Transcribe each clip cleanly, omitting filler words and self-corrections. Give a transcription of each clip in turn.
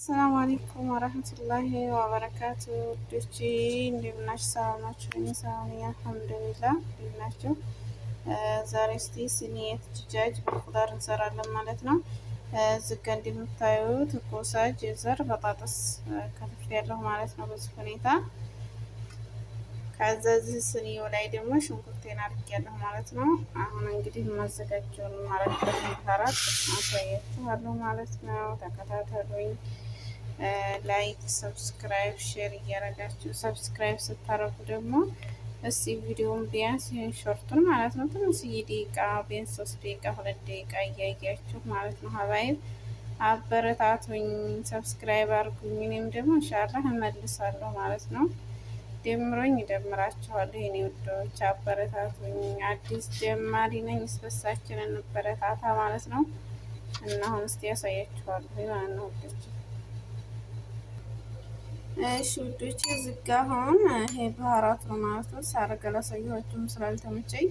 ሰላም አለይኩም ወራህመቱላሂ ወበረካቱ። ዶቺ እንደምናችሁ ሰላም ናችሁ? እኔ ሰላም ነኝ አልሐምዱሊላህ። እንዴት ናችሁ? ዛሬ እስቲ ስኒየት ጅጃጅ በኹዳር እንሰራለን ማለት ነው። እዚህ ጋ እንደምታዩት ኮሳ፣ ጀዘር፣ በጣጥስ ከትፍ ያለሁ ማለት ነው በዚህ ሁኔታ። ከዛ እዚህ ስኒው ላይ ደግሞ ሽንኩርቴን አድርጌያለሁ ማለት ነው። አሁን እንግዲህ የማዘጋጀውን ማለት በተንተራት አሳያችኋለሁ ማለት ነው። ተከታተሉኝ። ላይክ፣ ሰብስክራይብ፣ ሼር እያረጋችሁ ሰብስክራይብ ስታረጉ ደግሞ እስቲ ቪዲዮውን ቢያንስ ይህን ሾርቱን ማለት ነው ትንሽዬ ደቂቃ ቢያንስ 3 ደቂቃ 2 ደቂቃ እያያችሁ ማለት ነው ሀባይብ አበረታቱኝ፣ ሰብስክራይብ አርጉኝ። እኔም ደግሞ ኢንሻአላህ እመልሳለሁ ማለት ነው። ደምሮኝ እደምራችኋለሁ የኔ ውዶች፣ አበረታቱኝ። አዲስ ጀማሪ ነኝ፣ እስበሳችን እንበረታታ ማለት ነው። እና አሁን እስቲ ያሳያችኋለሁ ማለት ነው ውዶች። እሺ ውዶች እዚህ ጋ አሁን ይሄ ባህራት ነው ማለት ነው። ሳረግ አላሳየኋችሁም ስላልተመቸኝ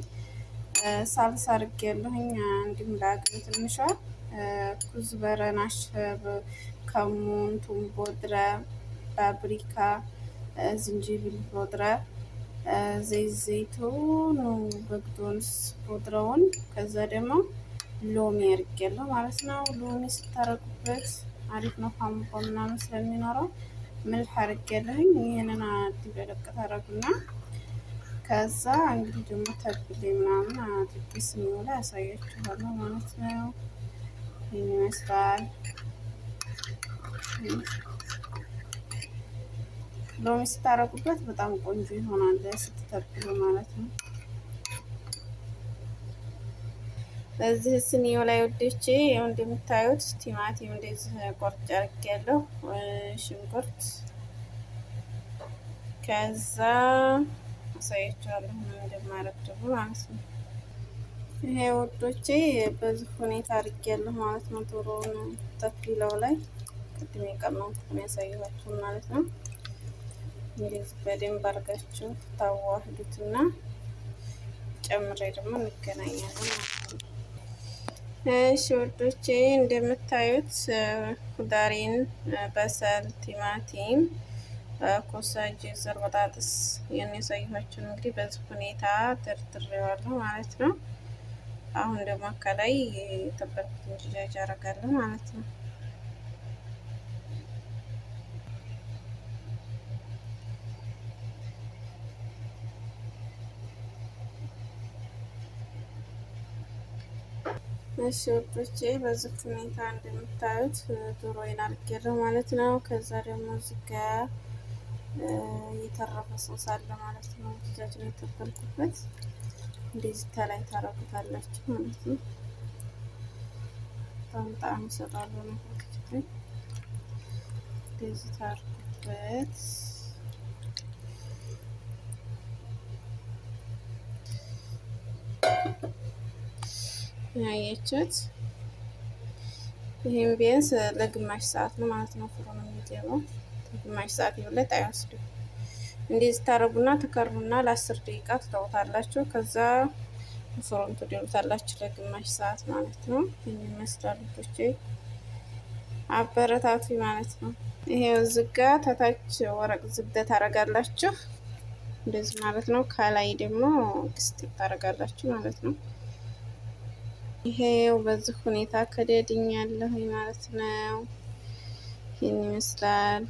ሳልሳ አድርጌያለሁኝ። እንዲሁም ላግል ትንሿ ኩዝበረ፣ ናሸብ፣ ከሙን፣ ቱም ቦድረ፣ ፓፕሪካ፣ ዝንጅብል ቦድረ፣ ዘይት ዘይቱን፣ በግዶንስ ቦድረውን ከዛ ደግሞ ሎሚ አድርጌያለሁ ማለት ነው። ሎሚ ስታረጉበት አሪፍ ነው ፋሙቆ ምናምን ስለሚኖረው ምልህ አድርጌያለሁኝ። ይሄንን አዲበለቅ ታረጉና ከዛ እንግዲህ ደግሞ ተብሌ ምናምን አድርጌ ስኒው ላይ ያሳያችኋለሁ ማለት ነው። ይሄን ይመስላል። ሎሚ ስታረጉበት በጣም ቆንጆ ይሆናል ስትተብሉ ማለት ነው። በዚህ ስኒው ላይ ወደቼ ያው እንደምታዩት ቲማቲም እንደዚህ ቆርጬ አድርጌያለሁ፣ ሽንኩርት ከዛ አሳያችኋለሁ እንደማረግ ደግሞ ማለት ነው። ይሄ ወዶቼ በዚህ ሁኔታ አድርጌያለሁ ማለት ነው። ዶሮውን ተክሊለው ላይ ቅድም የቀመምኩት ያሳየኋችሁ ማለት ነው። እንደዚህ በደንብ አድርጋችሁ ታዋህዱትና ጨምሬ ደግሞ እንገናኛለን ማለት ነው። እሺ ወዶቼ እንደምታዩት ኩዳሪን፣ በሰል፣ ቲማቲም፣ ኮሳ፣ ጀዘር፣ በጣጥስ ያሳየኋችሁን እንግዲህ በዚህ ሁኔታ ደርድሬዋለሁ ማለት ነው። አሁን ደግሞ ከላይ የተበልኩትን ጅጃጅ አደርጋለሁ ማለት ነው። እሺ ወዶቼ በዚህ ሁኔታ እንደምታዩት ዶሮዬን አድርጌያለሁ ማለት ነው። ከዛ ደግሞ እዚህ ጋር የተረፈ ሶስ አለ ማለት ነው። ጅጃጅን የተበልኩበት እንደዚህ ተላይ ታረጉታላችሁ ማለት ነው። በጣም ጣዕም ይሰጣሉ ነው እንደዚህ ታርጉበት። ያያችሁት ይሄን ቢያንስ ለግማሽ ሰዓት ነው ማለት ነው ፍሩን የሚገባው። ግማሽ ሰዓት ይብለጥ አይወስድም። እንደዚህ ታረጉና ተከሩና ለ10 ደቂቃ ትተውታላችሁ። ከዛ ፍሩን ትደሉታላችሁ ለግማሽ ሰዓት ማለት ነው። ይሄን ይመስላል ልጆቼ፣ አበረታቱ ማለት ነው። ይሄው ዝጋ ተታች ወረቅ ዝብደ ታረጋላችሁ እንደዚህ ማለት ነው። ከላይ ደግሞ ግስት ታረጋላችሁ ማለት ነው። ይሄው በዚህ ሁኔታ ከደድኛለሁ ማለት ነው። ይሄን ይመስላል።